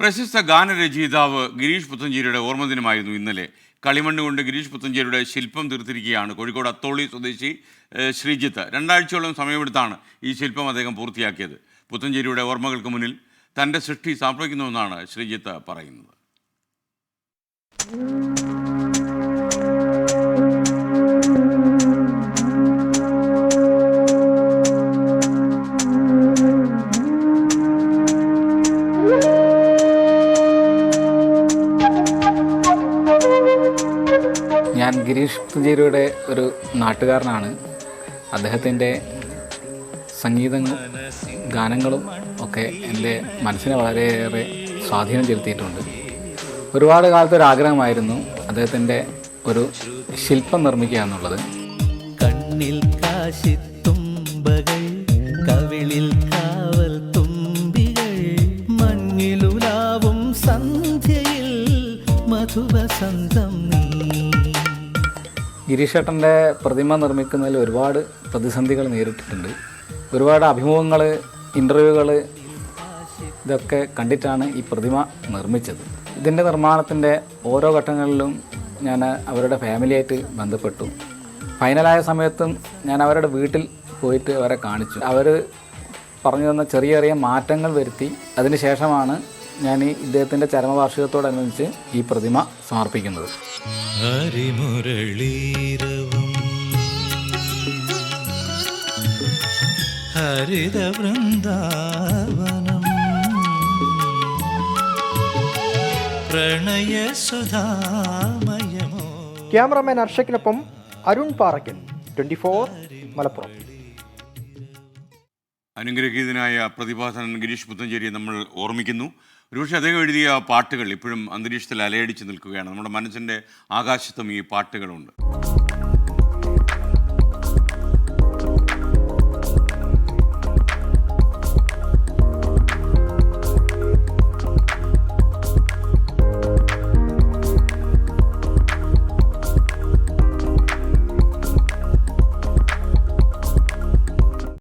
പ്രശസ്ത ഗാനരചയിതാവ് ഗിരീഷ് പുത്തഞ്ചേരിയുടെ ഓർമ്മദിനമായിരുന്നു ഇന്നലെ. കളിമണ്ണ് കൊണ്ട് ഗിരീഷ് പുത്തഞ്ചേരിയുടെ ശില്പം തീർത്തിരിക്കുകയാണ് കോഴിക്കോട് അത്തോളി സ്വദേശി ശ്രീജിത്ത്. 2 ആഴ്ചയോളം സമയമെടുത്താണ് ഈ ശില്പം അദ്ദേഹം പൂർത്തിയാക്കിയത്. പുത്തഞ്ചേരിയുടെ ഓർമ്മകൾക്ക് മുന്നിൽ തൻ്റെ സൃഷ്ടി സമർപ്പിക്കുന്നുവെന്നാണ് ശ്രീജിത്ത് പറയുന്നത്. ഞാൻ ഗിരീഷ് പുത്തഞ്ചേരിയുടെ ഒരു നാട്ടുകാരനാണ്. അദ്ദേഹത്തിൻ്റെ സംഗീതങ്ങളും ഗാനങ്ങളും ഒക്കെ എൻ്റെ മനസ്സിനെ വളരെയേറെ സ്വാധീനം ചെലുത്തിയിട്ടുണ്ട്. ഒരുപാട് കാലത്തൊരാഗ്രഹമായിരുന്നു അദ്ദേഹത്തിൻ്റെ ഒരു ശില്പം നിർമ്മിക്കുക എന്നുള്ളത്. കണ്ണിൽ കാശിത്തുമ്പകൾ, കവിളിൽ കാവൽ തുമ്പികൾ, മഞ്ഞിലുലാവും സന്ധ്യയിൽ മധുവസന്തം നീ. ഗിരീഷ് ഏട്ടൻ്റെ പ്രതിമ നിർമ്മിക്കുന്നതിൽ ഒരുപാട് പ്രതിസന്ധികൾ നേരിട്ടിട്ടുണ്ട്. ഒരുപാട് അഭിമുഖങ്ങൾ, ഇൻ്റർവ്യൂകൾ ഇതൊക്കെ കണ്ടിട്ടാണ് ഈ പ്രതിമ നിർമ്മിച്ചത്. ഇതിൻ്റെ നിർമ്മാണത്തിൻ്റെ ഓരോ ഘട്ടങ്ങളിലും ഞാൻ അവരുടെ ഫാമിലിയായിട്ട് ബന്ധപ്പെട്ടു. ഫൈനലായ സമയത്തും ഞാൻ അവരുടെ വീട്ടിൽ പോയിട്ട് അവരെ കാണിച്ചു. അവർ പറഞ്ഞു തന്ന ചെറിയ ചെറിയ മാറ്റങ്ങൾ വരുത്തി അതിന് ശേഷമാണ് ഞാൻ ഈ ഇദ്ദേഹത്തിൻ്റെ ചരമവാർഷികത്തോടനുബന്ധിച്ച് ഈ പ്രതിമ സമർപ്പിക്കുന്നത്. ഹരിമുരളീരവും ഹരിത വൃന്ദാവനം പ്രണയസുധാമയമോ. ക്യാമറമാൻ അർഷക്കിനൊപ്പം അരുൺ പാറയ്ക്കൽ, 24 മലപ്പുറം. അനുഗ്രഹീതനായ പ്രതിഭാസനൻ ഗിരീഷ് പുത്തഞ്ചേരിയെ നമ്മൾ ഓർമ്മിക്കുന്നു. ഒരുപക്ഷെ അദ്ദേഹം എഴുതിയ പാട്ടുകൾ ഇപ്പോഴും അന്തരീക്ഷത്തിൽ അലയടിച്ച് നിൽക്കുകയാണ്. നമ്മുടെ മനസ്സിൻ്റെ ആകാശത്തും ഈ പാട്ടുകളുണ്ട്.